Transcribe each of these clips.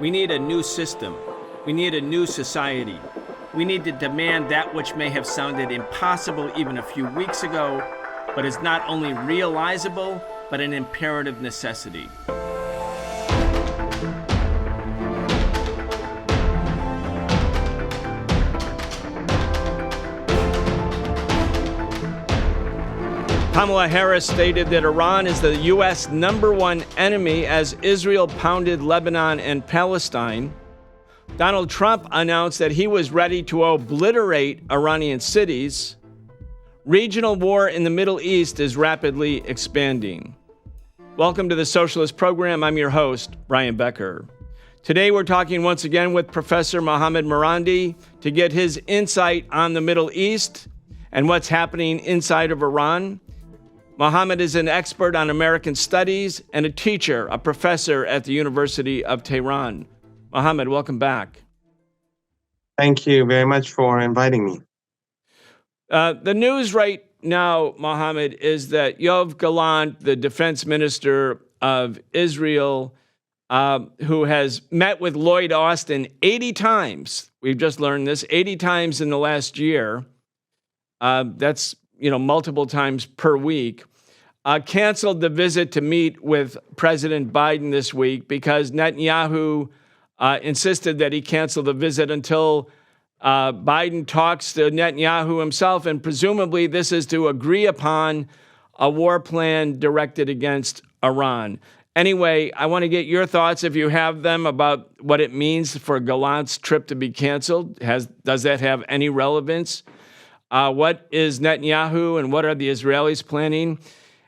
We need a new system. We need a new society. We need to demand that which may have sounded impossible even a few weeks ago, but is not only realizable, but an imperative necessity. Kamala Harris stated that Iran is the U.S. #1 enemy as Israel pounded Lebanon and Palestine. Donald Trump announced that he was ready to obliterate Iranian cities. Regional war in the Middle East is rapidly expanding. Welcome to the Socialist Program. I'm your host, Brian Becker. Today we're talking once again with Professor Mohammad Marandi to get his insight on the Middle East and what's happening inside of Iran. Mohammad is an expert on American studies and a teacher, a professor at the University of Tehran. Mohammad, welcome back. Thank you very much for inviting me. The news right now, Mohammad, is that Yoav Gallant, the defense minister of Israel, who has met with Lloyd Austin 80 times, we've just learned this, 80 times in the last year, that's multiple times per week, canceled the visit to meet with President Biden this week because Netanyahu insisted that he cancel the visit until Biden talks to Netanyahu himself, and presumably this is to agree upon a war plan directed against Iran. Anyway, I want to get your thoughts, if you have them, about what it means for Gallant's trip to be canceled. Does that have any relevance? What is Netanyahu and what are the Israelis planning?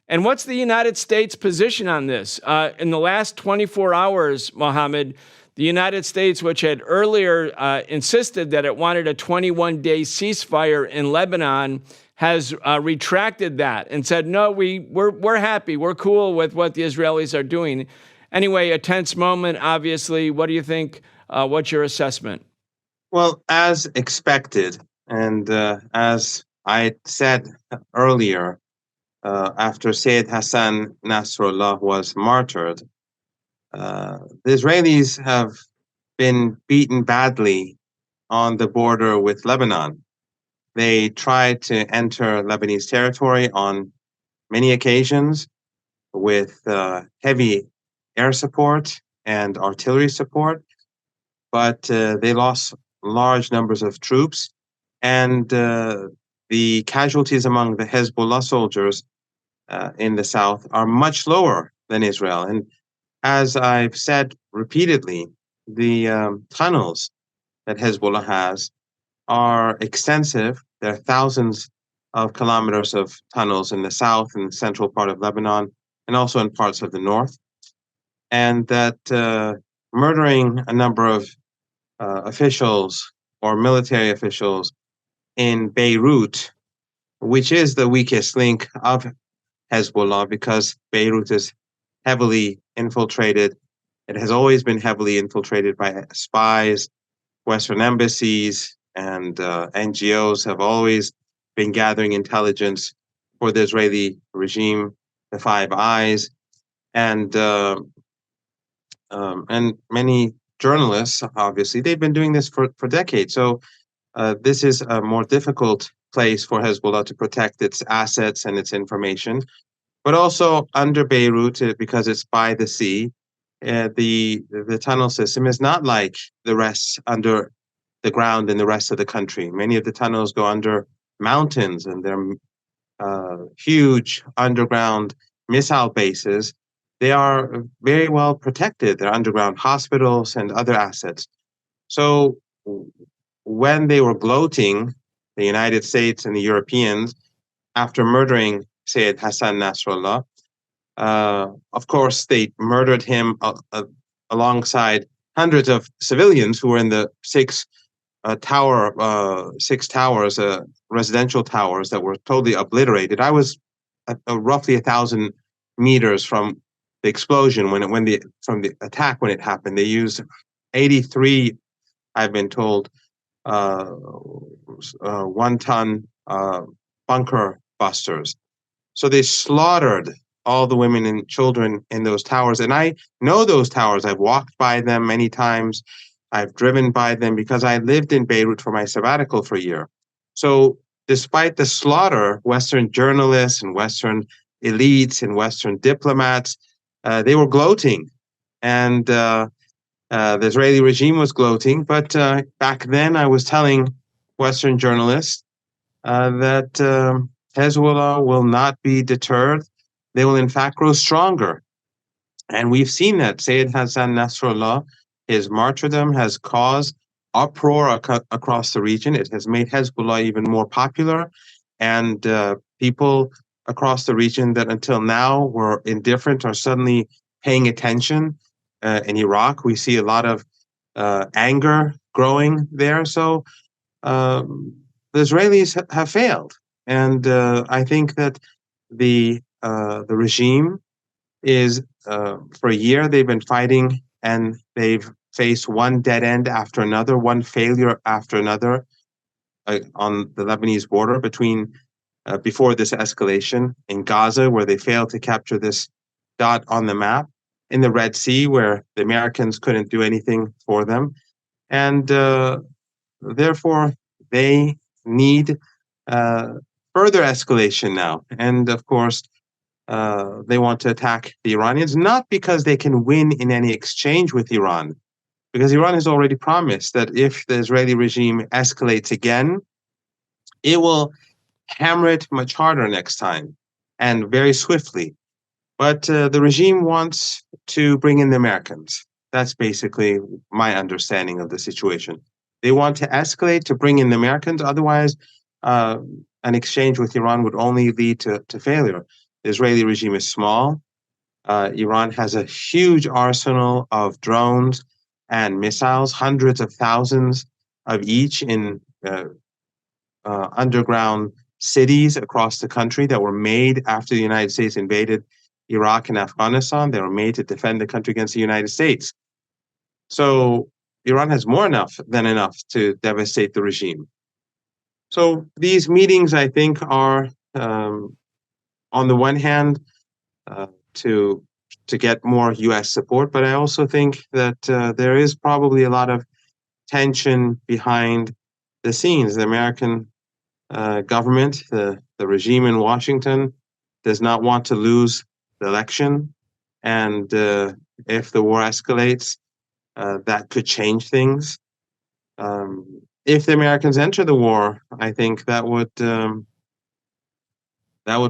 And what's the United States' position on this? In the last 24 hours, Mohammed, the United States, which had earlier insisted that it wanted a 21-day ceasefire in Lebanon, has retracted that and said, no, we're happy. We're cool with what the Israelis are doing. Anyway, a tense moment, obviously. What do you think? What's your assessment? Well, as expected, and as I said earlier, after Sayyid Hassan Nasrallah was martyred, the Israelis have been beaten badly on the border with Lebanon. They tried to enter Lebanese territory on many occasions with heavy air support and artillery support, but they lost large numbers of troops, and the casualties among the Hezbollah soldiers in the south are much lower than Israel. And as I've said repeatedly, the tunnels that Hezbollah has are extensive. There are thousands of kilometers of tunnels in the south and central part of Lebanon, and also in parts of the north. And that murdering a number of officials or military officials in Beirut, which is the weakest link of Hezbollah, because Beirut is heavily infiltrated. It has always been heavily infiltrated by spies. Western embassies and NGOs have always been gathering intelligence for the Israeli regime, the Five Eyes, and many journalists. Obviously, they've been doing this for decades. So this is a more difficult place for Hezbollah to protect its assets and its information. But also under Beirut, because it's by the sea, the tunnel system is not like the rest under the ground in the rest of the country. Many of the tunnels go under mountains, and they're huge underground missile bases. They are very well protected. They're underground hospitals and other assets. So when they were gloating, the United States and the Europeans, after murdering Sayyid Hassan Nasrallah, of course, they murdered him alongside hundreds of civilians who were in the six towers, residential towers that were totally obliterated. I was roughly 1,000 meters from the explosion from the attack when it happened. They used 83, I've been told, 1-ton bunker busters. So they slaughtered all the women and children in those towers. And I know those towers. I've walked by them many times. I've driven by them because I lived in Beirut for my sabbatical for a year. So despite the slaughter, Western journalists and Western elites and Western diplomats, they were gloating. And the Israeli regime was gloating. But back then, I was telling Western journalists that Hezbollah will not be deterred. They will, in fact, grow stronger. And we've seen that. Sayyid Hassan Nasrallah, his martyrdom has caused uproar across the region. It has made Hezbollah even more popular. And people across the region that until now were indifferent are suddenly paying attention. In Iraq, we see a lot of anger growing there. So the Israelis have failed. And I think that the regime is, for a year, they've been fighting and they've faced one dead end after another, one failure after another on the Lebanese border before this escalation, in Gaza, where they failed to capture this dot on the map, in the Red Sea, where the Americans couldn't do anything for them. And therefore, they need further escalation now. And of course, they want to attack the Iranians, not because they can win in any exchange with Iran, because Iran has already promised that if the Israeli regime escalates again, it will hammer it much harder next time and very swiftly. But the regime wants to bring in the Americans. That's basically my understanding of the situation. They want to escalate to bring in the Americans. Otherwise, an exchange with Iran would only lead to failure. The Israeli regime is small. Iran has a huge arsenal of drones and missiles, hundreds of thousands of each in underground cities across the country that were made after the United States invaded Iraq and Afghanistan. They were made to defend the country against the United States. So Iran has more than enough to devastate the regime. So these meetings, I think, are on the one hand to get more U.S. support, but I also think that there is probably a lot of tension behind the scenes. The American government, the regime in Washington, does not want to lose the election, and if the war escalates, that could change things. If the Americans enter the war, I think that would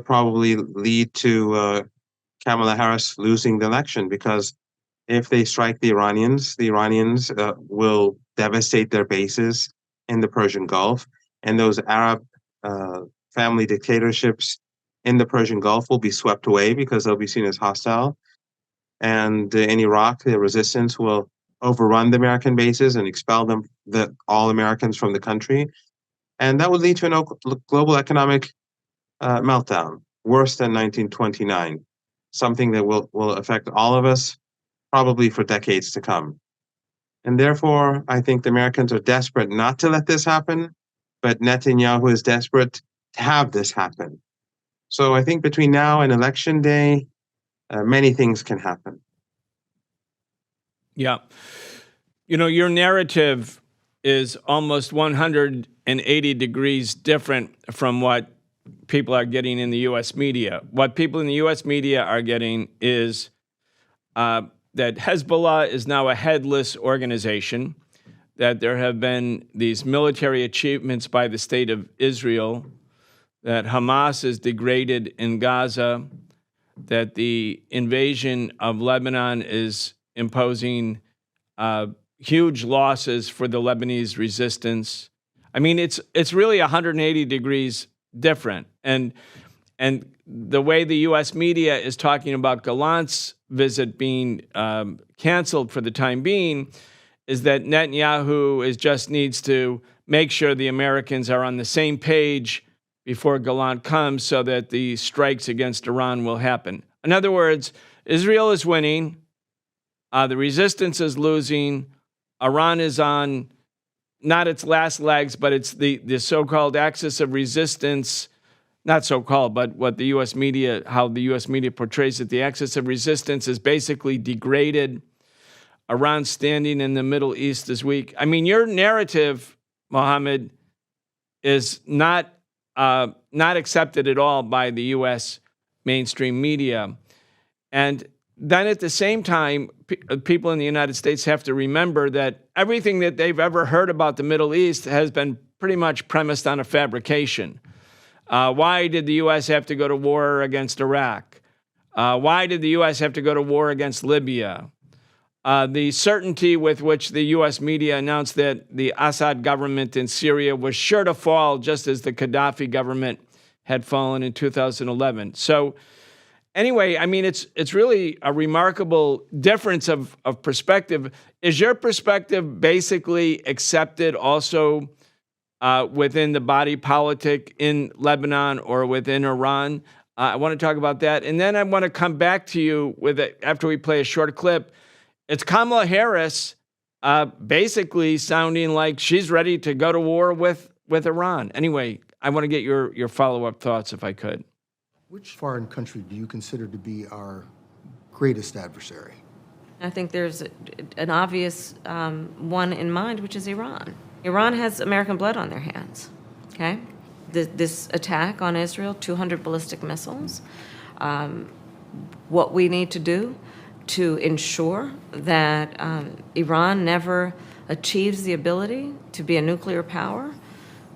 probably lead to Kamala Harris losing the election, because if they strike the Iranians will devastate their bases in the Persian Gulf, and those Arab family dictatorships in the Persian Gulf will be swept away because they'll be seen as hostile. And in Iraq, the resistance will overrun the American bases and expel all Americans from the country. And that would lead to a global economic meltdown, worse than 1929, something that will affect all of us probably for decades to come. And therefore, I think the Americans are desperate not to let this happen, but Netanyahu is desperate to have this happen. So I think between now and election day, many things can happen. Yeah. You know, your narrative is almost 180 degrees different from what people are getting in the U.S. media. What people in the U.S. media are getting is that Hezbollah is now a headless organization, that there have been these military achievements by the state of Israel, that Hamas is degraded in Gaza, that the invasion of Lebanon is imposing huge losses for the Lebanese resistance. I mean, it's really 180 degrees different. And the way the U.S. media is talking about Gallant's visit being canceled for the time being is that Netanyahu just needs to make sure the Americans are on the same page before Gallant comes so that the strikes against Iran will happen. In other words, Israel is winning, the resistance is losing, Iran is on not its last legs, but it's the so-called axis of resistance not so-called, but what the U.S. media, how the U.S. media portrays it, the axis of resistance is basically degraded. Iran standing in the Middle East is weak. I mean, your narrative, Mohammed, is not accepted at all by the U.S. mainstream media. And then at the same time, people in the United States have to remember that everything that they've ever heard about the Middle East has been pretty much premised on a fabrication. Why did the U.S. have to go to war against Iraq? Why did the U.S. have to go to war against Libya? The certainty with which the U.S. media announced that the Assad government in Syria was sure to fall just as the Gaddafi government had fallen in 2011. So anyway, I mean, it's really a remarkable difference of perspective. Is your perspective basically accepted also within the body politic in Lebanon or within Iran? I want to talk about that. And then I want to come back to you with it after we play a short clip. It's Kamala Harris basically sounding like she's ready to go to war with Iran. Anyway, I want to get your follow-up thoughts if I could. Which foreign country do you consider to be our greatest adversary? I think there's an obvious one in mind, which is Iran. Iran has American blood on their hands, okay? This attack on Israel, 200 ballistic missiles. What we need to do to ensure that Iran never achieves the ability to be a nuclear power,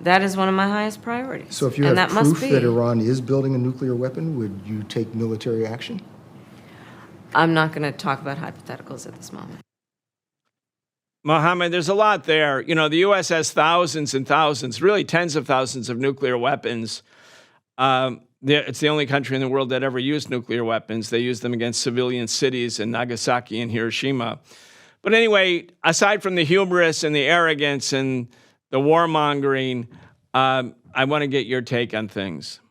that is one of my highest priorities. So if you have proof that Iran is building a nuclear weapon, would you take military action? I'm not going to talk about hypotheticals at this moment. Mohammed, there's a lot there. You know, the U.S. has thousands and thousands, really tens of thousands of nuclear weapons. It's the only country in the world that ever used nuclear weapons. They used them against civilian cities in Nagasaki and Hiroshima. But anyway, aside from the hubris and the arrogance and the warmongering, I want to get your take on things.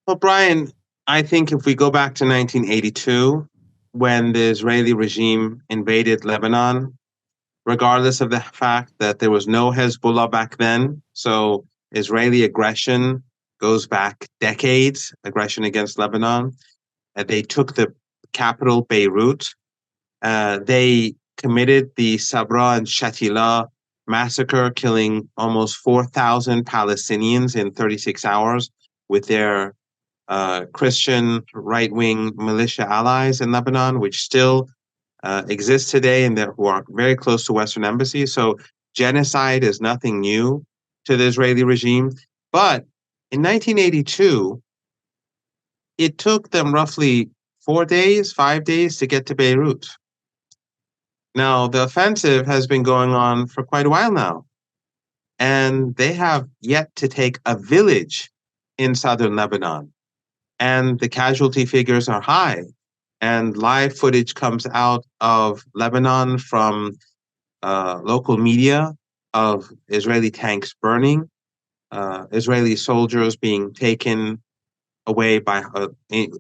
Well, Brian, I think if we go back to 1982, when the Israeli regime invaded Lebanon, regardless of the fact that there was no Hezbollah back then, so Israeli aggression goes back decades, aggression against Lebanon. They took the capital, Beirut. They committed the Sabra and Shatila massacre, killing almost 4,000 Palestinians in 36 hours with their Christian right-wing militia allies in Lebanon, which still exist today and who are very close to Western embassies. So genocide is nothing new to the Israeli regime. But in 1982, it took them roughly 5 days to get to Beirut. Now, the offensive has been going on for quite a while now, and they have yet to take a village in southern Lebanon. And the casualty figures are high. And live footage comes out of Lebanon from local media of Israeli tanks burning, Israeli soldiers being taken away by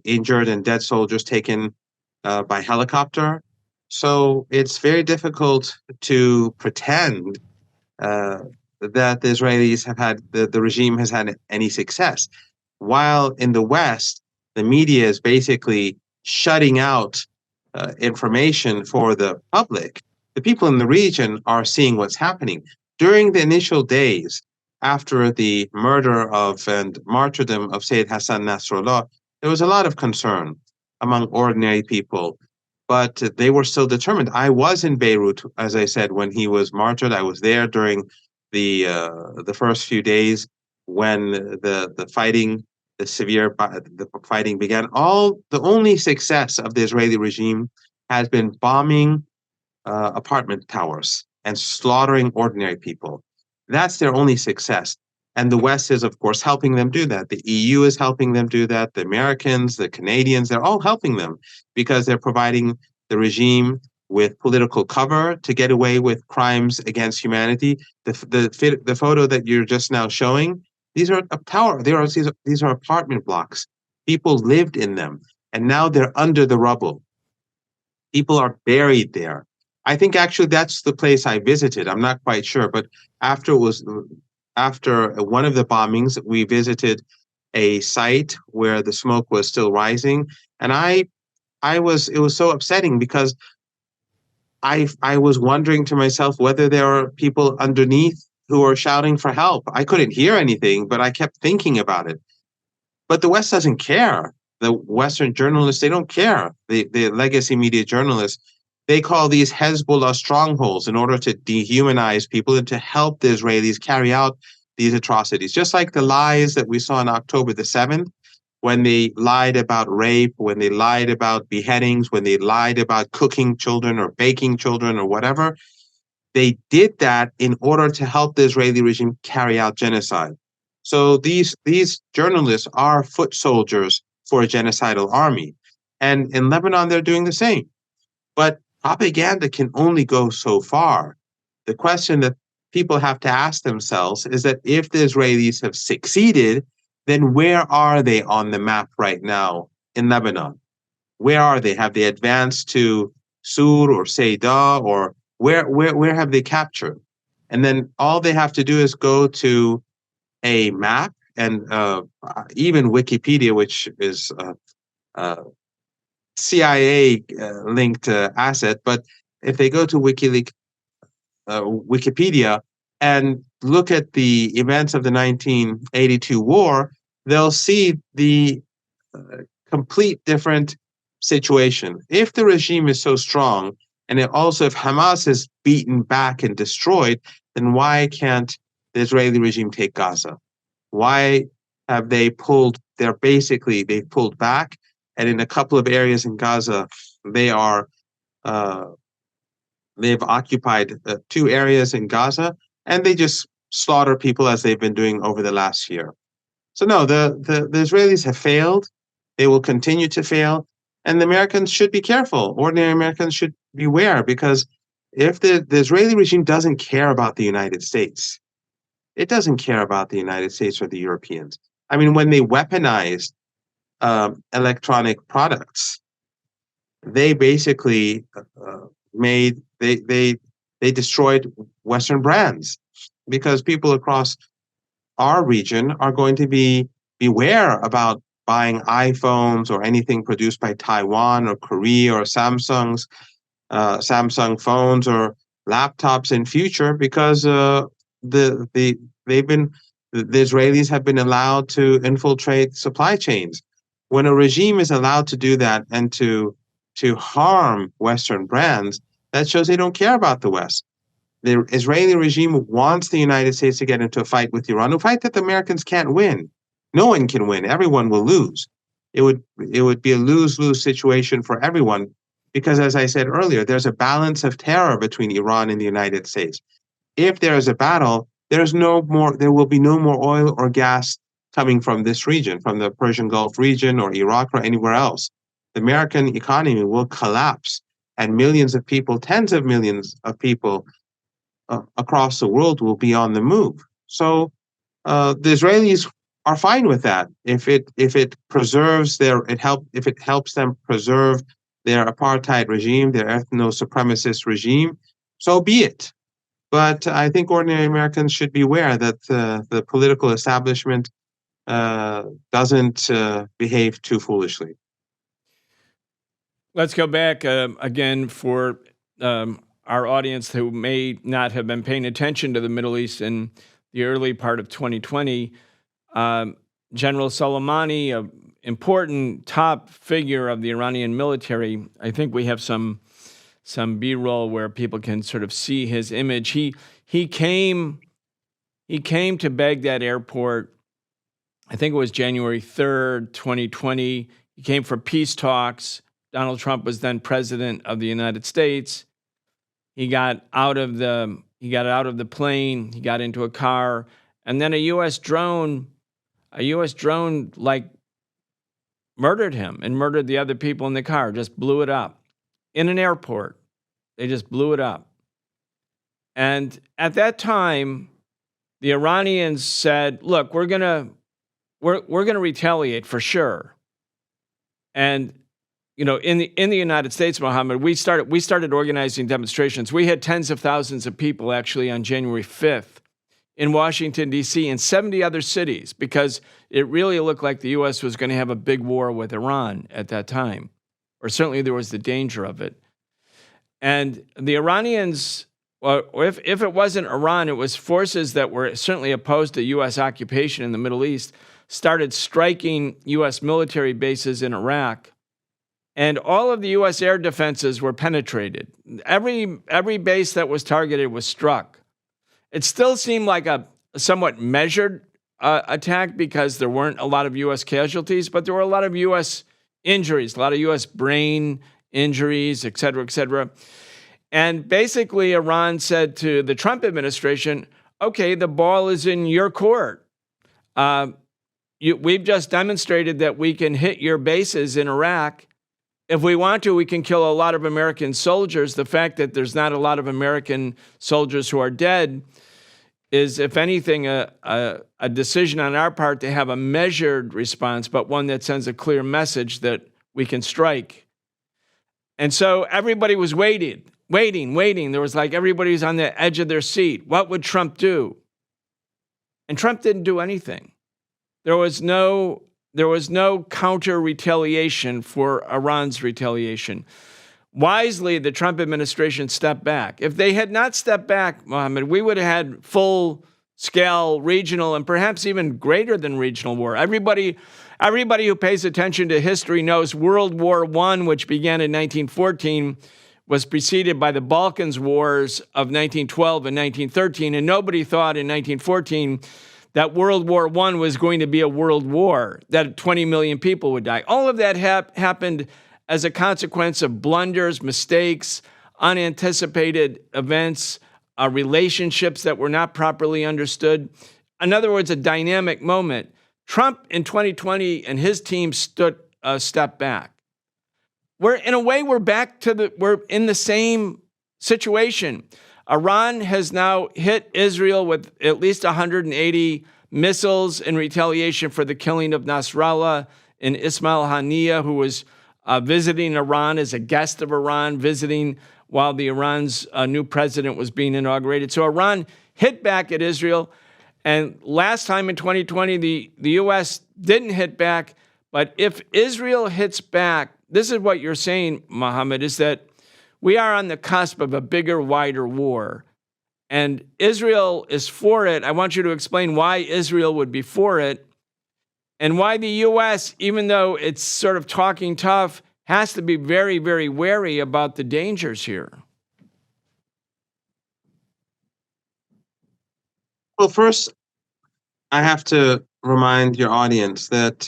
injured and dead soldiers taken by helicopter. So it's very difficult to pretend that the Israelis have had, the regime has had any success. While in the West, the media is basically shutting out information for the public, the people in the region are seeing what's happening. During the initial days after the murder of and martyrdom of Sayyid Hassan Nasrallah, there was a lot of concern among ordinary people, but they were still determined. I was in Beirut, as I said, when he was martyred. I was there during the first few days when the fighting, the fighting began. The only success of the Israeli regime has been bombing apartment towers and slaughtering ordinary people. That's their only success. And the West is, of course, helping them do that. The EU is helping them do that. The Americans, the Canadians, they're all helping them because they're providing the regime with political cover to get away with crimes against humanity. The photo that you're just now showing, these are a tower. These are apartment blocks. People lived in them, and now they're under the rubble. People are buried there. I think actually that's the place I visited. I'm not quite sure, but after after one of the bombings, we visited a site where the smoke was still rising, and it was so upsetting because I was wondering to myself whether there are people underneath who are shouting for help. I couldn't hear anything, but I kept thinking about it. But the West doesn't care. The Western journalists, they don't care. The legacy media journalists, they call these Hezbollah strongholds in order to dehumanize people and to help the Israelis carry out these atrocities. Just like the lies that we saw on October the 7th, when they lied about rape, when they lied about beheadings, when they lied about cooking children or baking children or whatever, they did that in order to help the Israeli regime carry out genocide. So these journalists are foot soldiers for a genocidal army. And in Lebanon, they're doing the same. But propaganda can only go so far. The question that people have to ask themselves is that if the Israelis have succeeded, then where are they on the map right now in Lebanon? Where are they? Have they advanced to Sur or Sayda, or where have they captured? And then all they have to do is go to a map, and even Wikipedia, which is a CIA linked asset, but if they go to Wikipedia and look at the events of the 1982 war, they'll see the complete different situation. If the regime is so strong, and also if Hamas is beaten back and destroyed, then why can't the Israeli regime take Gaza? Why have they pulled? They've pulled back, and in a couple of areas in Gaza, they've occupied 2 areas in Gaza, and they just slaughter people as they've been doing over the last year. So no, the Israelis have failed. They will continue to fail, and the Americans should be careful. Ordinary Americans should beware, because if the Israeli regime doesn't care about the United States, it doesn't care about the United States or the Europeans. I mean, when they weaponized electronic products, they basically they destroyed Western brands, because people across our region are going to beware about buying iPhones or anything produced by Taiwan or Korea or Samsung phones or laptops in future, because the Israelis have been allowed to infiltrate supply chains. When a regime is allowed to do that and to harm Western brands, that shows they don't care about the West. The Israeli regime wants the United States to get into a fight with Iran, a fight that the Americans can't win. No one can win. Everyone will lose. It would be a lose-lose situation for everyone, because, as I said earlier, there's a balance of terror between Iran and the United States. If there is a battle, there will be no more oil or gas coming from this region, from the Persian Gulf region or Iraq or anywhere else. The American economy will collapse, and millions of people, tens of millions of people across the world will be on the move. So the Israelis are fine with that. If it helps them preserve their apartheid regime, their ethno-supremacist regime, so be it. But I think ordinary Americans should be aware that the political establishment doesn't behave too foolishly. Let's go back again for our audience who may not have been paying attention to the Middle East in the early part of 2020. General Soleimani, an important top figure of the Iranian military. I think we have some B-roll where people can sort of see his image. He came to Baghdad airport, I think it was January 3rd, 2020. He came for peace talks. Donald Trump was then president of the United States. He got out of the plane, he got into a car, and then a US drone like murdered him and murdered the other people in the car, just blew it up in an airport. They just blew it up. And at that time, the Iranians said, look, we're going to retaliate for sure. And in the United States, Mohammed, we started organizing demonstrations. We had tens of thousands of people actually on January 5th in Washington, D.C., and 70 other cities, because it really looked like the U.S. was going to have a big war with Iran at that time, or certainly there was the danger of it. And the Iranians, well, if it wasn't Iran, it was forces that were certainly opposed to U.S. occupation in the Middle East, started striking U.S. military bases in Iraq. And all of the U.S. air defenses were penetrated. Every base that was targeted was struck. It still seemed like a somewhat measured attack because there weren't a lot of U.S. casualties, but there were a lot of U.S. injuries, a lot of U.S. brain injuries, et cetera, et cetera. And basically, Iran said to the Trump administration, okay, the ball is in your court. We've just demonstrated that we can hit your bases in Iraq. If we want to, we can kill a lot of American soldiers. The fact that there's not a lot of American soldiers who are dead is, if anything, a decision on our part to have a measured response, but one that sends a clear message that we can strike. And so everybody was waiting. There was like everybody was on the edge of their seat. What would Trump do? And Trump didn't do anything. There was no counter retaliation for Iran's retaliation. Wisely, the Trump administration stepped back. If they had not stepped back, Mohammed, we would have had full-scale regional and perhaps even greater than regional war. Everybody who pays attention to history knows World War I, which began in 1914, was preceded by the Balkans Wars of 1912 and 1913, and nobody thought in 1914 that World War I was going to be a world war, that 20 million people would die. All of that happened as a consequence of blunders, mistakes, unanticipated events, relationships that were not properly understood. In other words, a dynamic moment. Trump in 2020 and his team stood a step back. We're in the same situation. Iran has now hit Israel with at least 180 missiles in retaliation for the killing of Nasrallah and Ismail Haniyeh, who was visiting Iran as a guest of Iran, visiting while Iran's new president was being inaugurated. So Iran hit back at Israel. And last time in 2020, the U.S. didn't hit back. But if Israel hits back, this is what you're saying, Mohammed, is that we are on the cusp of a bigger, wider war. And Israel is for it. I want you to explain why Israel would be for it and why the U.S., even though it's sort of talking tough, has to be very, very wary about the dangers here. Well, first, I have to remind your audience that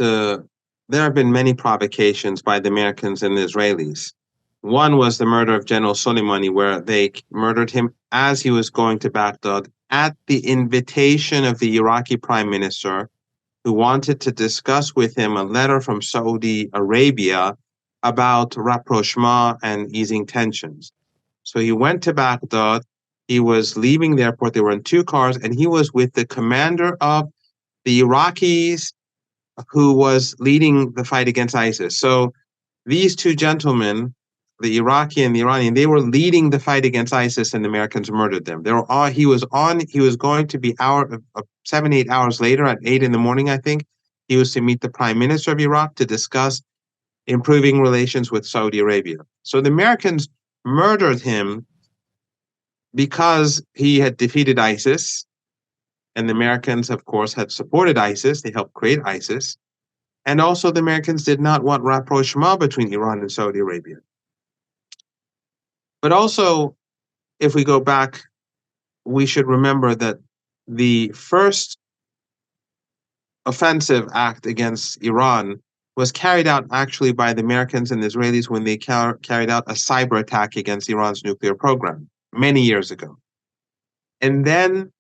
there have been many provocations by the Americans and the Israelis. One was the murder of General Soleimani, where they murdered him as he was going to Baghdad at the invitation of the Iraqi prime minister, who wanted to discuss with him a letter from Saudi Arabia about rapprochement and easing tensions. So he went to Baghdad. He was leaving the airport. They were in two cars, and he was with the commander of the Iraqis who was leading the fight against ISIS. So these two gentlemen, the Iraqi and the Iranian, they were leading the fight against ISIS, and the Americans murdered them. He was going to be 7, 8 hours later at 8 in the morning, I think. He was to meet the prime minister of Iraq to discuss improving relations with Saudi Arabia. So the Americans murdered him because he had defeated ISIS. And the Americans, of course, had supported ISIS. They helped create ISIS. And also the Americans did not want rapprochement between Iran and Saudi Arabia. But also, if we go back, we should remember that the first offensive act against Iran was carried out actually by the Americans and the Israelis when they carried out a cyber attack against Iran's nuclear program many years ago. And then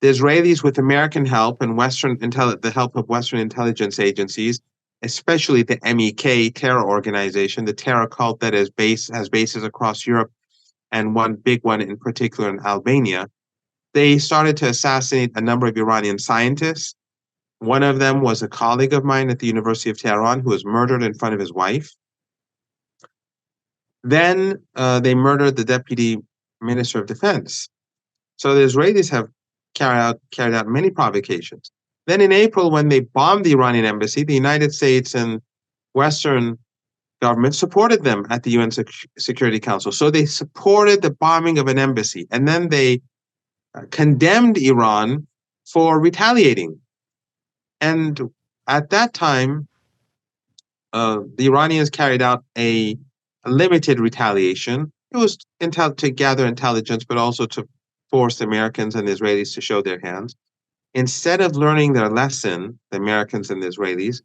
the Israelis, with American help and the help of Western intelligence agencies, especially the MEK terror organization, the terror cult that has bases across Europe, and one big one in particular in Albania, they started to assassinate a number of Iranian scientists. One of them was a colleague of mine at the University of Tehran who was murdered in front of his wife. Then they murdered the deputy minister of defense. So the Israelis have carried out many provocations. Then in April, when they bombed the Iranian embassy, the United States and Western governments supported them at the UN Security Council. So they supported the bombing of an embassy, and then they condemned Iran for retaliating. And at that time, the Iranians carried out a limited retaliation. It was to gather intelligence, but also to force the Americans and the Israelis to show their hands. Instead of learning their lesson, the Americans and the Israelis,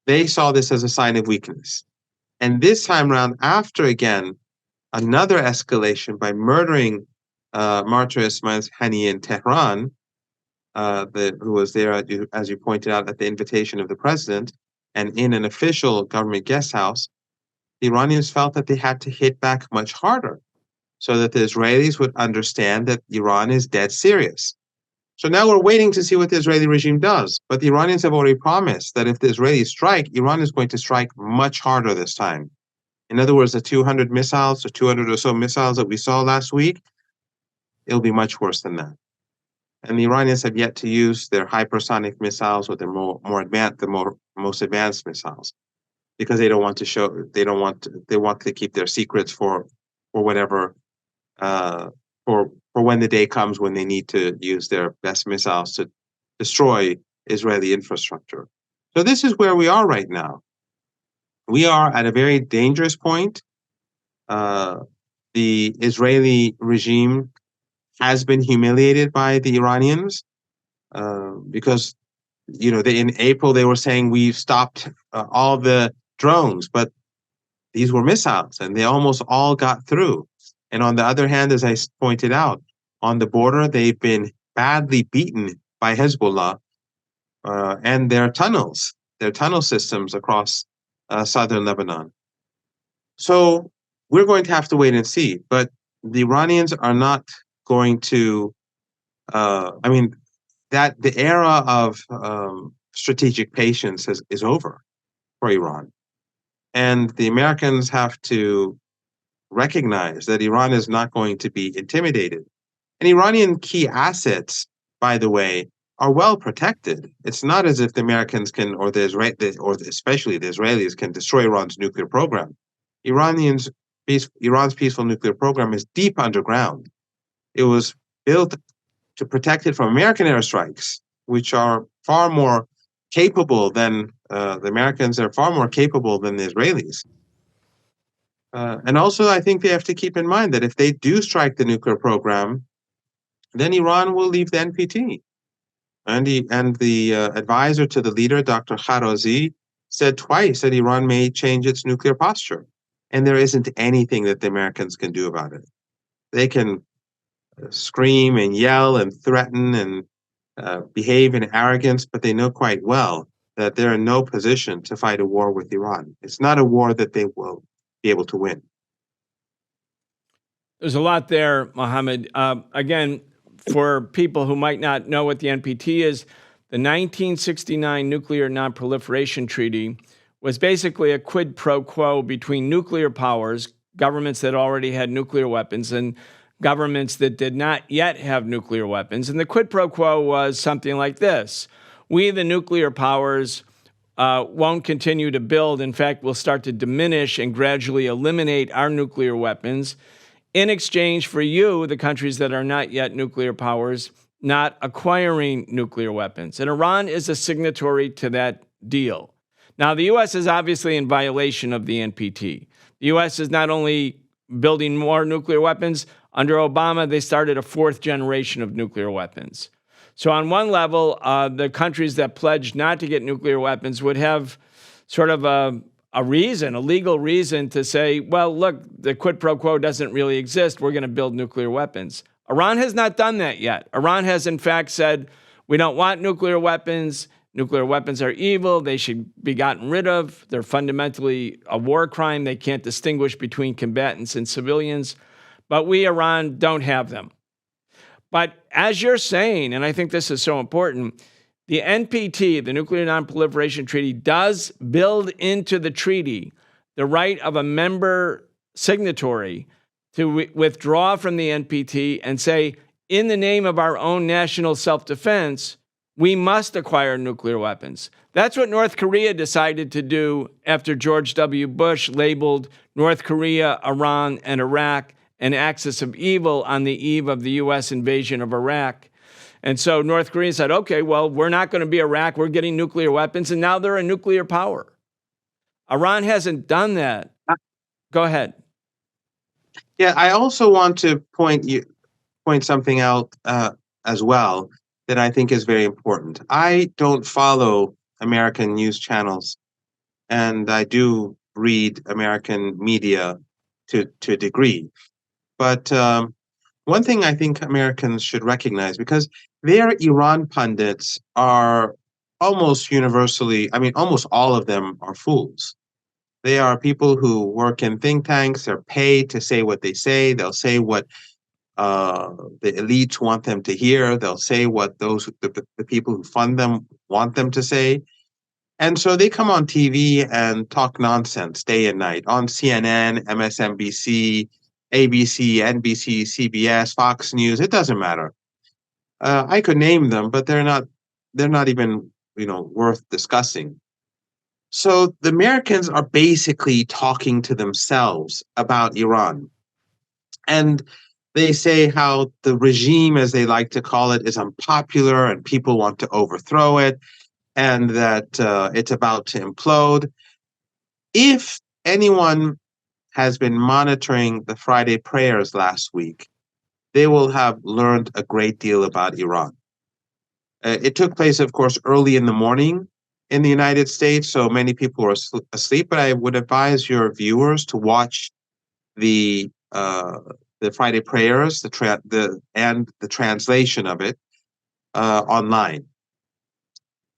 they saw this as a sign of weakness. And this time around, after again another escalation by murdering Martyr Ismail Haniyeh in Tehran, who was there, as you pointed out, at the invitation of the president, and in an official government guest house, the Iranians felt that they had to hit back much harder so that the Israelis would understand that Iran is dead serious. So now we're waiting to see what the Israeli regime does. But the Iranians have already promised that if the Israelis strike, Iran is going to strike much harder this time. In other words, the 200 missiles, or 200 or so missiles that we saw last week, it'll be much worse than that. And the Iranians have yet to use their hypersonic missiles or their most advanced missiles, because they don't want to show, they want to keep their secrets for whatever, for when the day comes when they need to use their best missiles to destroy Israeli infrastructure. So this is where we are right now. We are at a very dangerous point. The Israeli regime has been humiliated by the Iranians because, in April they were saying we've stopped all the drones, but these were missiles and they almost all got through. And on the other hand, as I pointed out, on the border, they've been badly beaten by Hezbollah and their tunnel systems across southern Lebanon. So we're going to have to wait and see. But the Iranians are not going to, that the era of strategic patience is over for Iran. And the Americans have to recognize that Iran is not going to be intimidated. And Iranian key assets, by the way, are well protected. It's not as if the Americans can, or especially the Israelis, can destroy Iran's nuclear program. Iran's peaceful nuclear program is deep underground. It was built to protect it from American airstrikes, which are far more capable than the Americans are far more capable than the Israelis. And also, I think they have to keep in mind that if they do strike the nuclear program, then Iran will leave the NPT. And the advisor to the leader, Dr. Kharazi, said twice that Iran may change its nuclear posture. And there isn't anything that the Americans can do about it. They can scream and yell and threaten and behave in arrogance, but they know quite well that they're in no position to fight a war with Iran. It's not a war that they will be able to win. There's a lot there, Mohammed. Again, for people who might not know what the NPT is, the 1969 Nuclear Non-Proliferation Treaty was basically a quid pro quo between nuclear powers, governments that already had nuclear weapons, and governments that did not yet have nuclear weapons. And the quid pro quo was something like this. We, the nuclear powers, won't continue to build. In fact, we'll start to diminish and gradually eliminate our nuclear weapons in exchange for you, the countries that are not yet nuclear powers, not acquiring nuclear weapons. And Iran is a signatory to that deal. Now, the U.S. is obviously in violation of the NPT. The U.S. is not only building more nuclear weapons. Under Obama, they started a fourth generation of nuclear weapons. So on one level, the countries that pledged not to get nuclear weapons would have sort of a legal reason to say, well, look, the quid pro quo doesn't really exist. We're going to build nuclear weapons. Iran has not done that yet. Iran has, in fact, said, we don't want nuclear weapons. Nuclear weapons are evil. They should be gotten rid of. They're fundamentally a war crime. They can't distinguish between combatants and civilians. But we, Iran, don't have them. But as you're saying, and I think this is so important, the NPT, the Nuclear Non-Proliferation Treaty, does build into the treaty the right of a member signatory to withdraw from the NPT and say, in the name of our own national self-defense, we must acquire nuclear weapons. That's what North Korea decided to do after George W. Bush labeled North Korea, Iran, and Iraq an axis of evil on the eve of the U.S. invasion of Iraq. And so North Korea said, okay, well, we're not going to be Iraq. We're getting nuclear weapons. And now they're a nuclear power. Iran hasn't done that. Go ahead. Yeah, I also want to point something out as well that I think is very important. I don't follow American news channels, and I do read American media to a degree. But one thing I think Americans should recognize, because their Iran pundits are almost universally, I mean, almost all of them are fools. They are people who work in think tanks. They're paid to say what they say. They'll say what the elites want them to hear. They'll say what the people who fund them want them to say. And so they come on TV and talk nonsense day and night on CNN, MSNBC, ABC, NBC, CBS, Fox News. It doesn't matter. I could name them, but they're not even worth discussing. So the Americans are basically talking to themselves about Iran. And they say how the regime, as they like to call it, is unpopular and people want to overthrow it, and that it's about to implode. If anyone has been monitoring the Friday prayers last week, they will have learned a great deal about Iran. It took place, of course, early in the morning in the United States, so many people were asleep, but I would advise your viewers to watch the Friday prayers, and the translation of it online.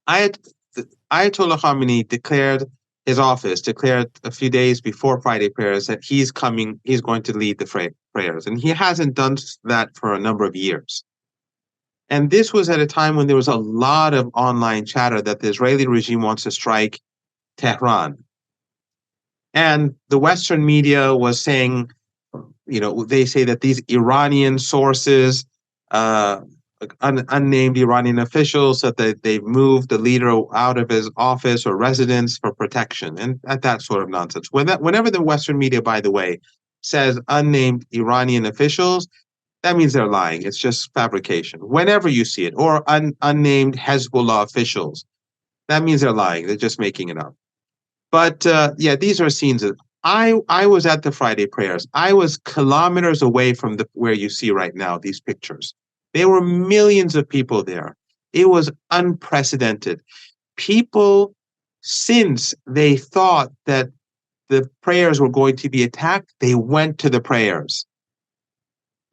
Ayatollah Khamenei declared a few days before Friday prayers that he's going to lead the prayers, and he hasn't done that for a number of years. And this was at a time when there was a lot of online chatter that the Israeli regime wants to strike Tehran. And the Western media was saying, they say that these Iranian sources, unnamed Iranian officials, that they've moved the leader out of his office or residence for protection, and that sort of nonsense. Whenever the Western media, by the way, says unnamed Iranian officials, that means they're lying. It's just fabrication. Whenever you see it, or unnamed Hezbollah officials, that means they're lying. They're just making it up. But these are scenes of. I was at the Friday prayers. I was kilometers away from where you see right now these pictures. There were millions of people there. It was unprecedented. People, since they thought that the prayers were going to be attacked, they went to the prayers.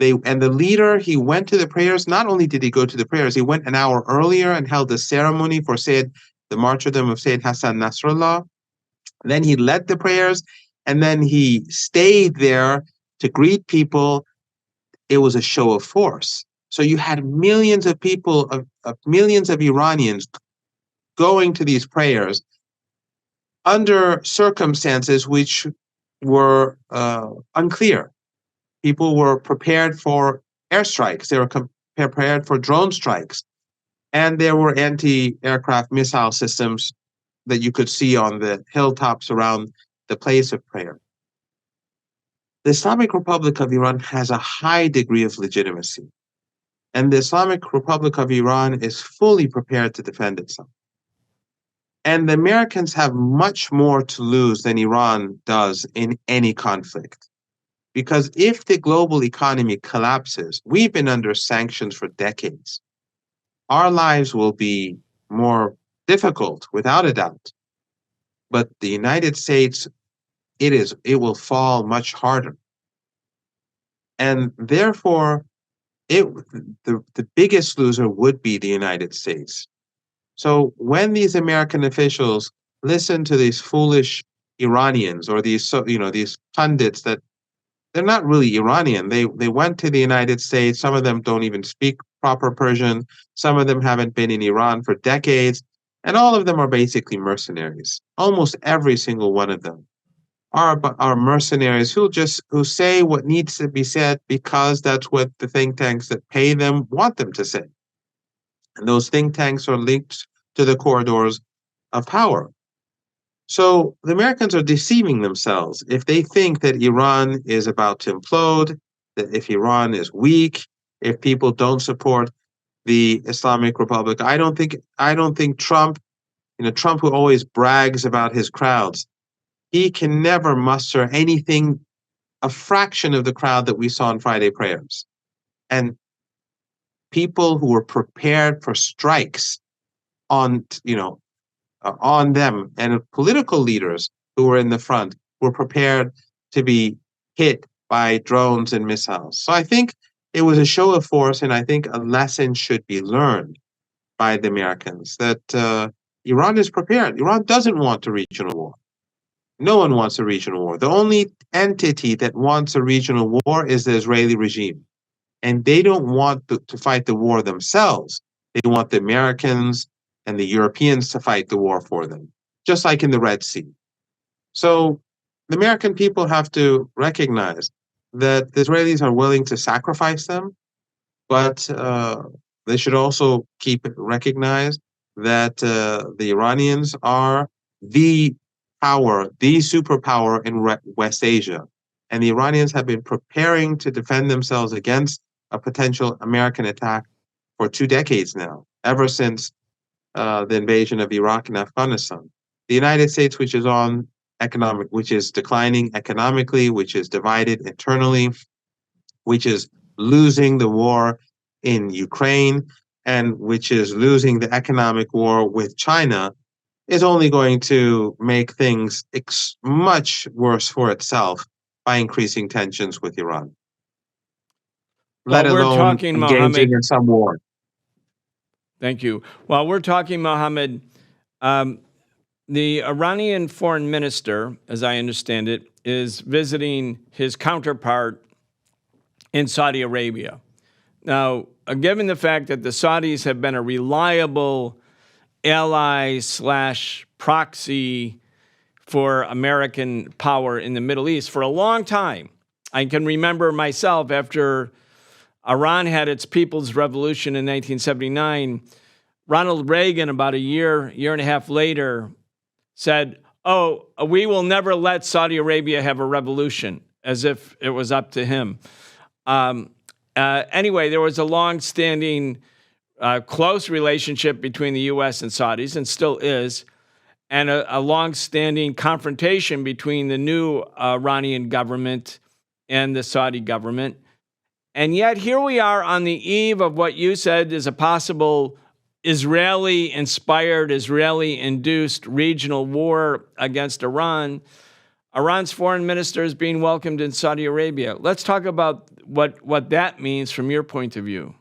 And the leader, he went to the prayers. Not only did he go to the prayers, he went an hour earlier and held a ceremony for the martyrdom of Sayyid Hassan Nasrallah. Then he led the prayers, and then he stayed there to greet people. It was a show of force. So you had millions of people, millions of Iranians going to these prayers under circumstances which were unclear. People were prepared for airstrikes. They were prepared for drone strikes. And there were anti-aircraft missile systems that you could see on the hilltops around the place of prayer. The Islamic Republic of Iran has a high degree of legitimacy. And the Islamic Republic of Iran is fully prepared to defend itself. And the Americans have much more to lose than Iran does in any conflict. Because if the global economy collapses, we've been under sanctions for decades. Our lives will be more difficult, without a doubt. But the United States, it will fall much harder. And therefore, the biggest loser would be the United States. So when these American officials listen to these foolish Iranians or these pundits that they're not really Iranian. They went to the United States. Some of them don't even speak proper Persian. Some of them haven't been in Iran for decades. And all of them are basically mercenaries. Almost every single one of them are mercenaries who say what needs to be said because that's what the think tanks that pay them want them to say. And those think tanks are linked to the corridors of power. So the Americans are deceiving themselves if they think that Iran is about to implode, that if Iran is weak, if people don't support the Islamic Republic. I don't think Trump, Trump who always brags about his crowds, he can never muster anything a fraction of the crowd that we saw in Friday prayers. And people who were prepared for strikes on, on them, and political leaders who were in the front were prepared to be hit by drones and missiles. So I think it was a show of force, and I think a lesson should be learned by the Americans that Iran is prepared. Iran doesn't want a regional war. No one wants a regional war. The only entity that wants a regional war is the Israeli regime. And they don't want to fight the war themselves. They want the Americans and the Europeans to fight the war for them, just like in the Red Sea. So the American people have to recognize that the Israelis are willing to sacrifice them, but they should also recognize that the Iranians are the power, the superpower in West Asia. And the Iranians have been preparing to defend themselves against a potential American attack for 2 decades now, ever since the invasion of Iraq and Afghanistan. The United States, which is declining economically, which is divided internally, which is losing the war in Ukraine, and which is losing the economic war with China, is only going to make things much worse for itself by increasing tensions with Iran, let Well, we're alone talking, engaging Mohammed. in some war. Thank you. While we're talking, Mohammed, the Iranian foreign minister, as I understand it, is visiting his counterpart in Saudi Arabia. Now, given the fact that the Saudis have been a reliable ally / proxy for American power in the Middle East for a long time, I can remember myself after Iran had its People's Revolution in 1979, Ronald Reagan, about a year and a half later, said, "Oh, we will never let Saudi Arabia have a revolution," as if it was up to him. Anyway, there was a long-standing, close relationship between the U.S. and Saudis, and still is, and a long-standing confrontation between the new Iranian government and the Saudi government. And yet here we are on the eve of what you said is a possible Israeli-inspired, Israeli-induced regional war against Iran. Iran's foreign minister is being welcomed in Saudi Arabia. Let's talk about what that means from your point of view.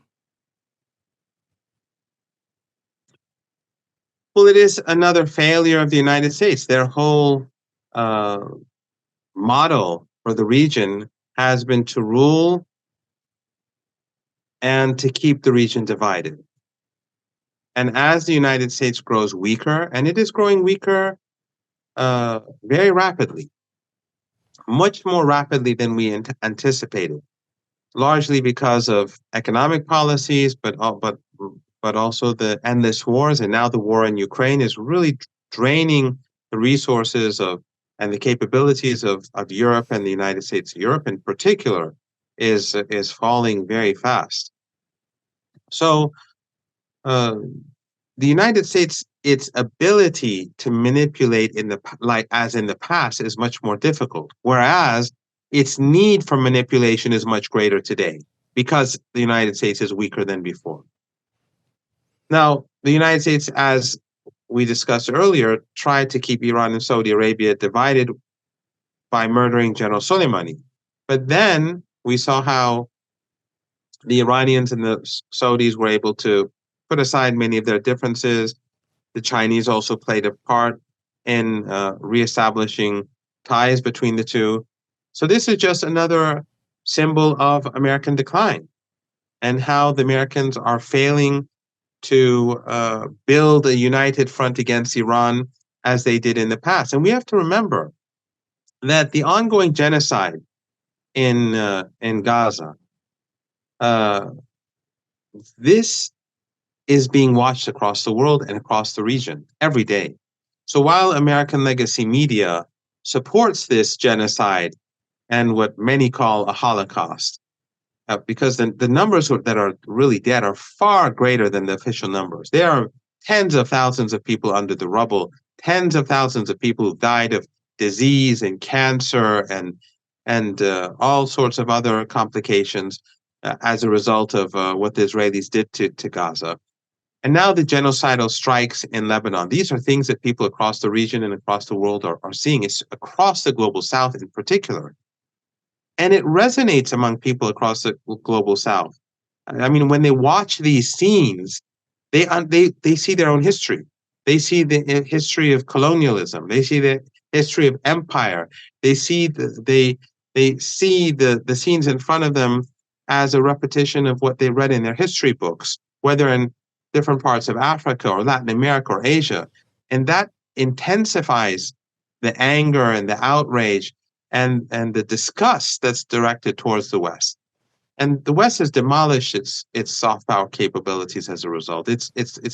Well, it is another failure of the United States. Their whole model for the region has been to rule and to keep the region divided. And as the United States grows weaker, and it is growing weaker very rapidly, much more rapidly than we anticipated, largely because of economic policies, but also the endless wars, and now the war in Ukraine is really draining the resources and the capabilities of Europe and the United States. Europe, in particular, is falling very fast. So the United States, its ability to manipulate as in the past is much more difficult, whereas its need for manipulation is much greater today because the United States is weaker than before. Now, the United States, as we discussed earlier, tried to keep Iran and Saudi Arabia divided by murdering General Soleimani. But then we saw how the Iranians and the Saudis were able to put aside many of their differences. The Chinese also played a part in reestablishing ties between the two. So this is just another symbol of American decline and how the Americans are failing to build a united front against Iran as they did in the past. And we have to remember that the ongoing genocide in Gaza, uh, this is being watched across the world and across the region every day. So while American legacy media supports this genocide and what many call a Holocaust, because the numbers that are really dead are far greater than the official numbers. There are tens of thousands of people under the rubble, tens of thousands of people who died of disease and cancer and all sorts of other complications as a result of what the Israelis did to Gaza. And now the genocidal strikes in Lebanon. These are things that people across the region and across the world are seeing. It's across the global south in particular. And it resonates among people across the global south. I mean, when they watch these scenes, they see their own history. They see the history of colonialism. They see the history of empire. They see they see the scenes in front of them as a repetition of what they read in their history books, whether in different parts of Africa or Latin America or Asia. And that intensifies the anger and the outrage and the disgust that's directed towards the West. And the West has demolished its soft power capabilities as a result. Its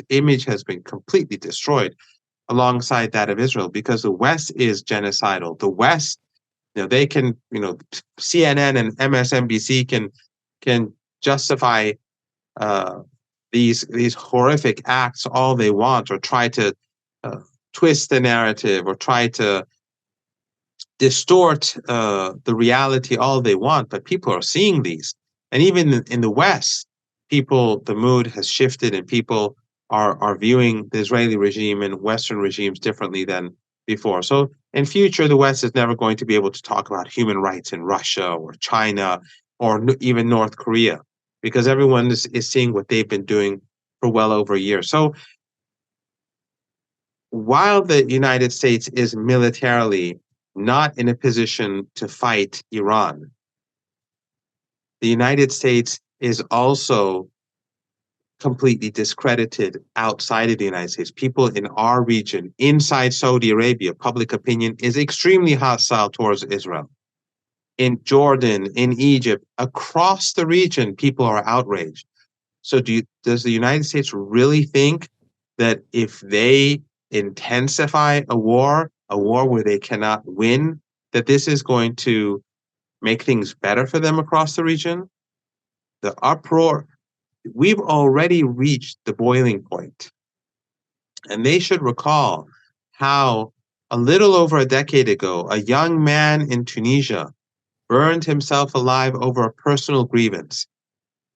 image has been completely destroyed alongside that of Israel because the West is genocidal. The West, they can, CNN and MSNBC can justify these horrific acts all they want, or try to twist the narrative, or try to distort the reality all they want. But people are seeing these, and even in the West, the mood has shifted, and people are viewing the Israeli regime and Western regimes differently than before. So in future, the West is never going to be able to talk about human rights in Russia or China or even North Korea, because everyone is seeing what they've been doing for well over a year. So while the United States is militarily not in a position to fight Iran, the United States is also completely discredited outside of the United States. People in our region, inside Saudi Arabia, public opinion is extremely hostile towards Israel. In Jordan, in Egypt, across the region, people are outraged. So does the United States really think that if they intensify a war where they cannot win, that this is going to make things better for them across the region? The uproar, we've already reached the boiling point. And they should recall how a little over a decade ago, a young man in Tunisia burned himself alive over a personal grievance,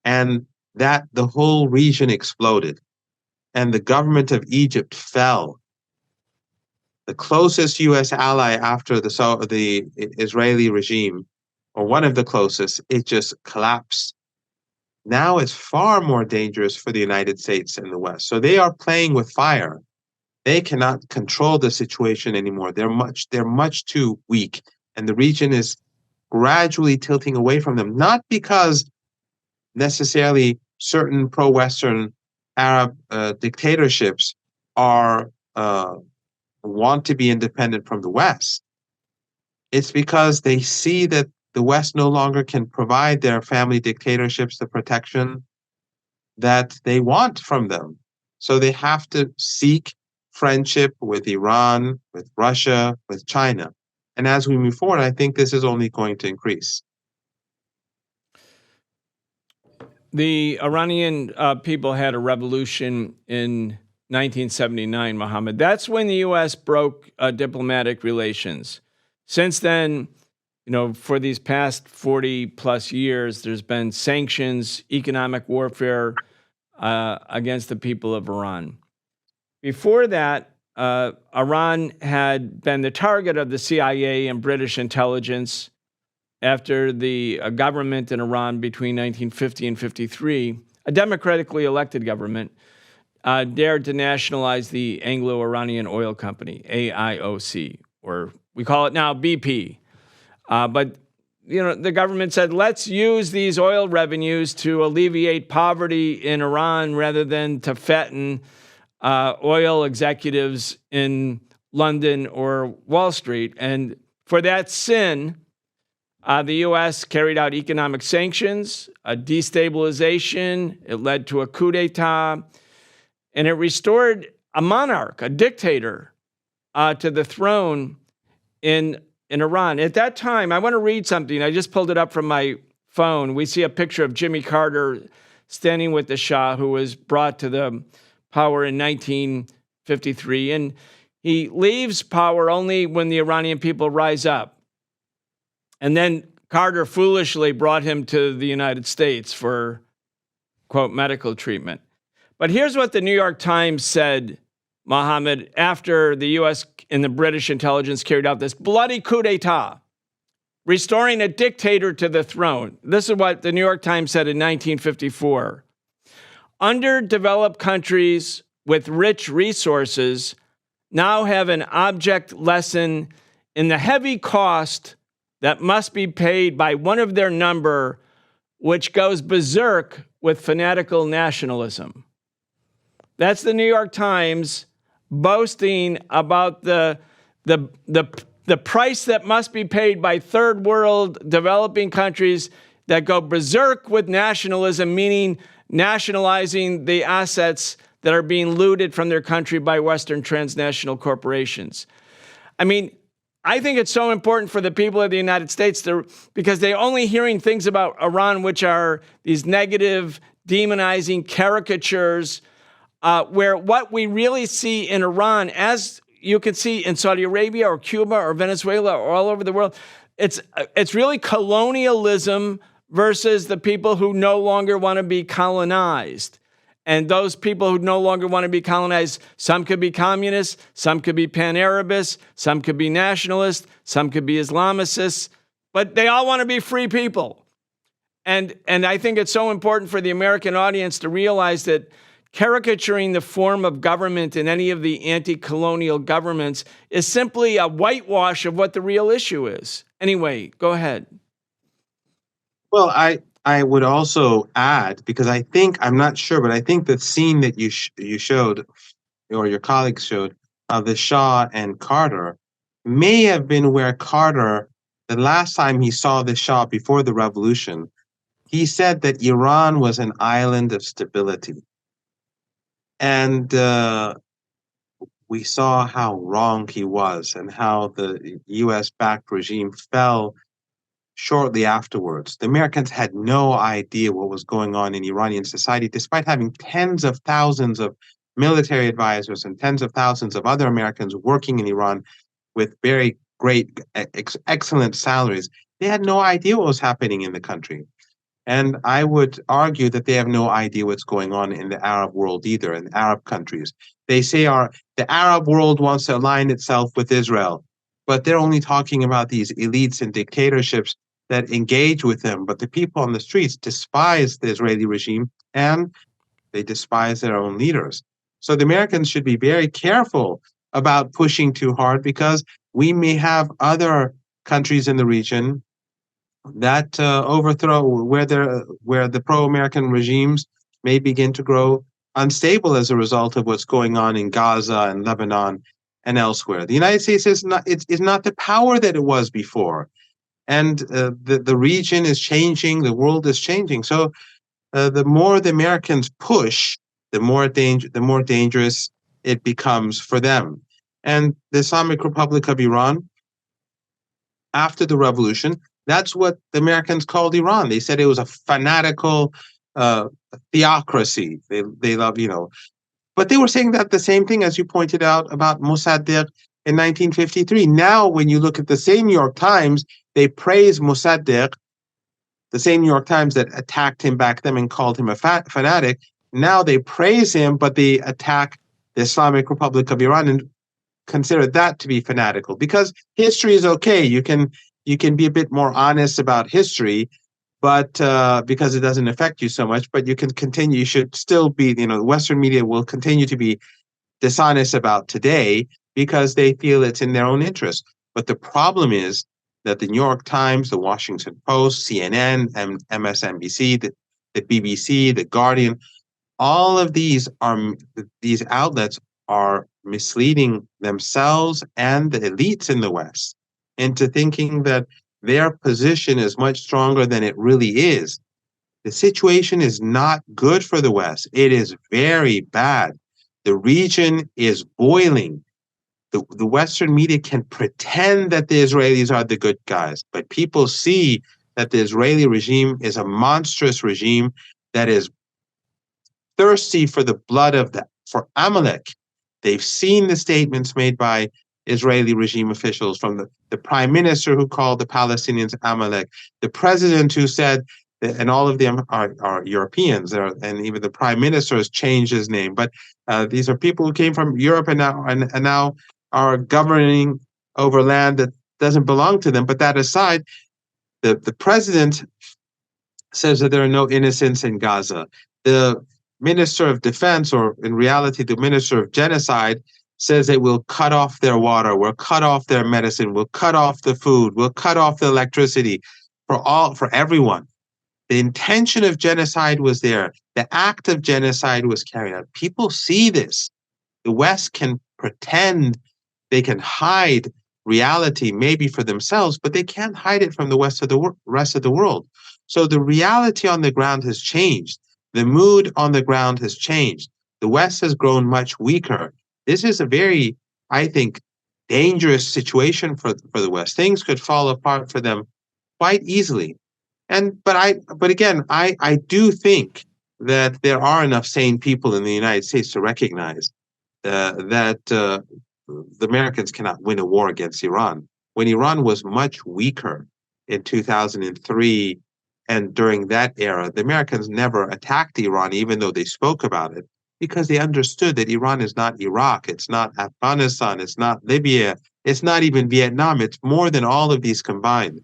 and that the whole region exploded, and the government of Egypt fell. The closest U.S. ally after the Israeli regime, or one of the closest, it just collapsed. Now it's far more dangerous for the United States and the West. So they are playing with fire. They cannot control the situation anymore. They're much too weak, and the region is gradually tilting away from them, not because necessarily certain pro-Western Arab dictatorships want to be independent from the West. It's because they see that the West no longer can provide their family dictatorships the protection that they want from them. So they have to seek friendship with Iran, with Russia, with China. And as we move forward, I think this is only going to increase. The Iranian people had a revolution in 1979, Mohammed. That's when the U.S. broke diplomatic relations. Since then, for these past 40 plus years, there's been sanctions, economic warfare against the people of Iran. Before that, Iran had been the target of the CIA and British intelligence after the government in Iran between 1950 and 53, a democratically elected government, dared to nationalize the Anglo-Iranian Oil Company, AIOC, or we call it now BP. But the government said, let's use these oil revenues to alleviate poverty in Iran rather than to fatten oil executives in London or Wall Street. And For that sin, the U.S. carried out economic sanctions, a destabilization. It led to a coup d'etat, and it restored a monarch, a dictator, to the throne in Iran. At that time, I want to read something. I just pulled it up from my phone. We see a picture of Jimmy Carter standing with the Shah, who was brought to the power in 1953. And he leaves power only when the Iranian people rise up. And then Carter foolishly brought him to the United States for, quote, medical treatment. But here's what the New York Times said, Mohammed, after the U.S. and the British intelligence carried out this bloody coup d'etat, restoring a dictator to the throne. This is what the New York Times said in 1954. Underdeveloped countries with rich resources now have an object lesson in the heavy cost that must be paid by one of their number, which goes berserk with fanatical nationalism. That's the New York Times boasting about the price that must be paid by third world developing countries that go berserk with nationalism, meaning nationalizing the assets that are being looted from their country by Western transnational corporations. I mean, I think it's so important for the people of the United States because they're only hearing things about Iran, which are these negative, demonizing caricatures, where what we really see in Iran, as you can see in Saudi Arabia or Cuba or Venezuela or all over the world, it's really colonialism versus the people who no longer want to be colonized. And those people who no longer want to be colonized, some could be communists, some could be pan-Arabists, some could be nationalists, some could be Islamicists, but they all want to be free people. And I think it's so important for the American audience to realize that caricaturing the form of government in any of the anti-colonial governments is simply a whitewash of what the real issue is. Anyway, go ahead. Well, I would also add, because I'm not sure, but I think the scene that you showed, or your colleagues showed, of the Shah and Carter may have been where Carter, the last time he saw the Shah before the revolution, he said that Iran was an island of stability. And we saw how wrong he was and how the US-backed regime fell shortly afterwards. The Americans had no idea what was going on in Iranian society, despite having tens of thousands of military advisors and tens of thousands of other Americans working in Iran with very great, excellent salaries. They had no idea what was happening in the country. And I would argue that they have no idea what's going on in the Arab world either, in Arab countries. They say the Arab world wants to align itself with Israel, but they're only talking about these elites and dictatorships that engage with them. But the people on the streets despise the Israeli regime and they despise their own leaders. So the Americans should be very careful about pushing too hard, because we may have other countries in the region that overthrow where the pro-American regimes may begin to grow unstable as a result of what's going on in Gaza and Lebanon and elsewhere. The United States is not the power that it was before, and the region is changing, the world is changing. So the more the Americans push, the more dangerous it becomes for them. And the Islamic Republic of Iran, after the revolution, that's what the Americans called Iran. They said it was a fanatical theocracy. They love, but they were saying that the same thing, as you pointed out, about Mossadegh in 1953. Now, when you look at the same New York Times, they praise Mossadegh, the same New York Times that attacked him back then and called him a fanatic. Now they praise him, but they attack the Islamic Republic of Iran and consider that to be fanatical, because history is okay. You can be a bit more honest about history, but because it doesn't affect you so much, but you can continue. You should still be, the Western media will continue to be dishonest about today because they feel it's in their own interest. But the problem is that the New York Times, the Washington Post, CNN, MSNBC, the BBC, the Guardian, all of these outlets are misleading themselves and the elites in the West. into thinking that their position is much stronger than it really is. The situation is not good for the West. It is very bad. The region is boiling. The Western media can pretend that the Israelis are the good guys, but people see that the Israeli regime is a monstrous regime that is thirsty for the blood for Amalek. They've seen the statements made by Israeli regime officials, from the prime minister who called the Palestinians Amalek, the president who said, and all of them are Europeans, and even the prime minister has changed his name. But these are people who came from Europe and now are governing over land that doesn't belong to them. But that aside, the president says that there are no innocents in Gaza. The minister of defense, or in reality, the minister of genocide, says that we'll cut off their water, we'll cut off their medicine, we'll cut off the food, we'll cut off the electricity for everyone. The intention of genocide was there. The act of genocide was carried out. People see this. The West can pretend, they can hide reality maybe for themselves, but they can't hide it from the rest of the world. So the reality on the ground has changed. The mood on the ground has changed. The West has grown much weaker. This is a very, I think, dangerous situation for the West. Things could fall apart for them quite easily. But again, I do think that there are enough sane people in the United States to recognize that the Americans cannot win a war against Iran. When Iran was much weaker in 2003, and during that era, the Americans never attacked Iran, even though they spoke about it, because they understood that Iran is not Iraq, it's not Afghanistan, it's not Libya, it's not even Vietnam. It's more than all of these combined.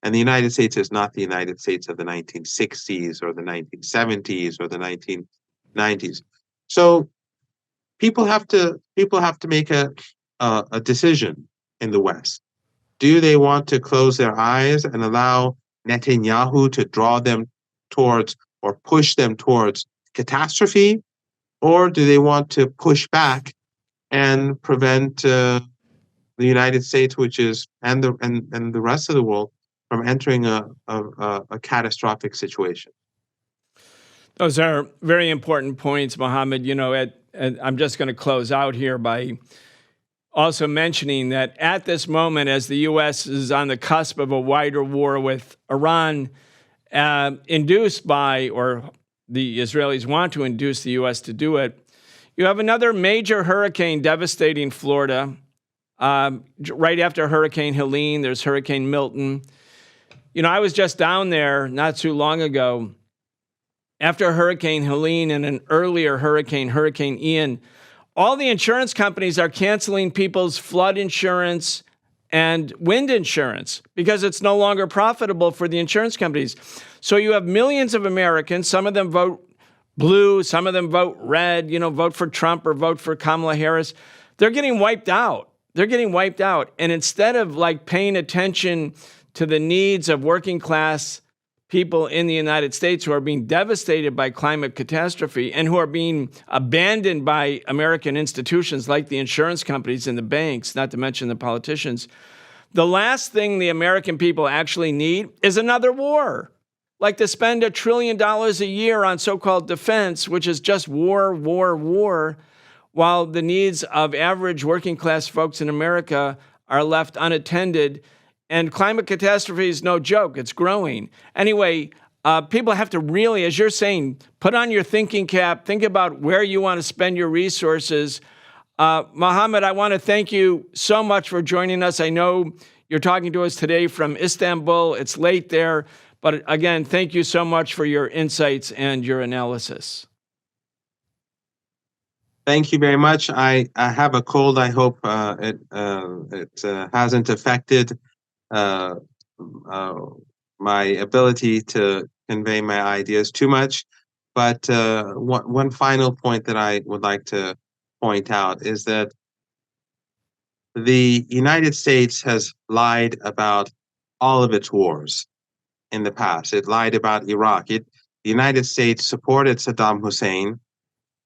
And the United States is not the United States of the 1960s or the 1970s or the 1990s. So people have to make a decision in the West. Do they want to close their eyes and allow Netanyahu to draw them towards or push them towards catastrophe, or do they want to push back and prevent the United States, and the rest of the world, from entering a catastrophic situation? Those are very important points, Mohammed. I'm just going to close out here by also mentioning that at this moment, as the U.S. is on the cusp of a wider war with Iran, induced by, or the Israelis want to induce the U.S. to do it, you have another major hurricane devastating Florida. Right after Hurricane Helene, there's Hurricane Milton. I was just down there not too long ago. After Hurricane Helene and an earlier hurricane, Hurricane Ian, all the insurance companies are canceling people's flood insurance and wind insurance because it's no longer profitable for the insurance companies. So you have millions of Americans, some of them vote blue, some of them vote red, vote for Trump or vote for Kamala Harris. They're getting wiped out. And instead of paying attention to the needs of working class people in the United States who are being devastated by climate catastrophe and who are being abandoned by American institutions like the insurance companies and the banks, not to mention the politicians, the last thing the American people actually need is another war. Like to spend $1 trillion a year on so-called defense, which is just war, while the needs of average working class folks in America are left unattended. And climate catastrophe is no joke. It's growing. Anyway, people have to really, as you're saying, put on your thinking cap, think about where you want to spend your resources. Mohammed, I want to thank you so much for joining us. I know you're talking to us today from Istanbul. It's late there. But again, thank you so much for your insights and your analysis. Thank you very much. I have a cold. I hope it hasn't affected my ability to convey my ideas too much. But one final point that I would like to point out is that the United States has lied about all of its wars in the past. It lied about Iraq. The United States supported Saddam Hussein.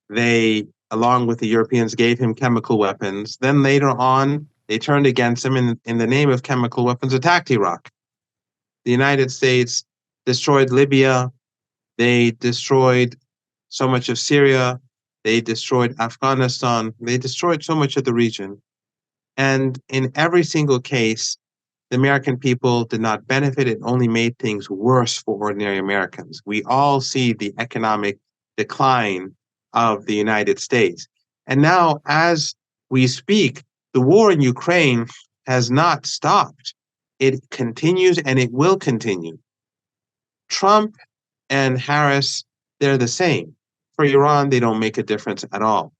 They, along with the Europeans, gave him chemical weapons. Then later on, They turned against him in the name of chemical weapons, attacked Iraq. The United States destroyed Libya. They destroyed so much of Syria. They destroyed Afghanistan. They destroyed so much of the region. And in every single case, the American people did not benefit. It only made things worse for ordinary Americans. We all see the economic decline of the United States. And now, as we speak, the war in Ukraine has not stopped. It continues and it will continue. Trump and Harris, they're the same. For Iran, they don't make a difference at all.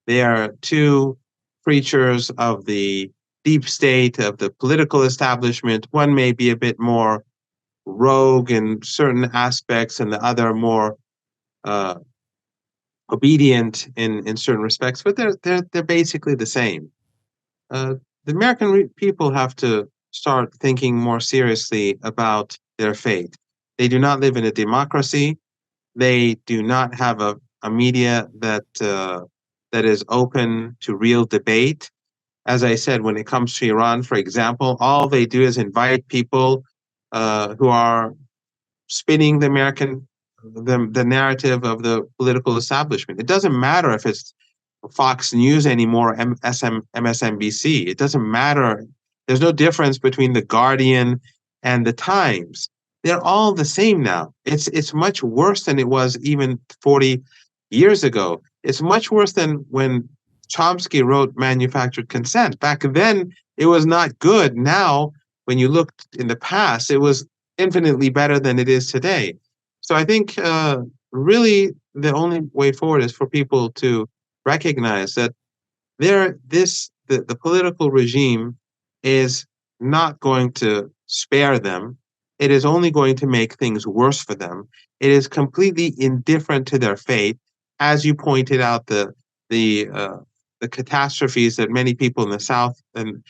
They are two preachers of the deep state, of the political establishment. One may be a bit more rogue in certain aspects and the other more obedient in certain respects, but they're basically the same. The American people have to start thinking more seriously about their fate. They do not live in a democracy. They do not have a media that is open to real debate. As I said, when it comes to Iran, for example, all they do is invite people who are spinning the narrative of the political establishment. It doesn't matter if it's Fox News anymore, MSNBC. It doesn't matter. There's no difference between the Guardian and the Times. They're all the same now. It's much worse than it was even 40 years ago. It's much worse than when Chomsky wrote Manufactured Consent. Back then, it was not good. Now, when you looked in the past, it was infinitely better than it is today. So I think really the only way forward is for people to recognize that the political regime is not going to spare them. It is only going to make things worse for them. It is completely indifferent to their fate. As you pointed out, the catastrophes that many people in the South and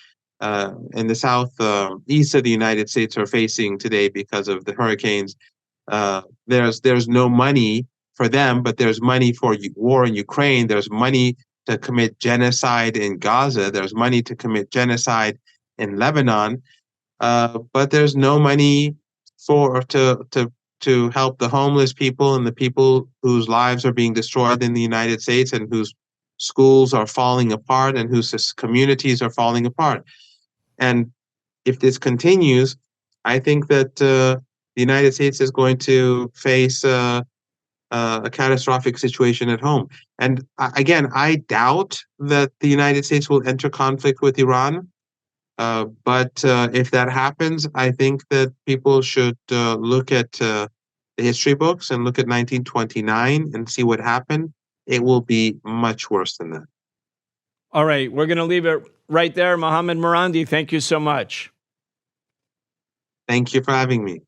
in the southeast of the United States are facing today because of the hurricanes. There's no money for them, but there's money for war in Ukraine. There's money to commit genocide in Gaza. There's money to commit genocide in Lebanon, but there's no money to help the homeless people and the people whose lives are being destroyed in the United States and whose schools are falling apart and whose communities are falling apart. And if this continues, I think that the United States is going to face a catastrophic situation at home. And again, I doubt that the United States will enter conflict with Iran. But if that happens, I think that people should look at the history books and look at 1929 and see what happened. It will be much worse than that. All right, we're going to leave it right there. Mohammad Marandi, thank you so much. Thank you for having me.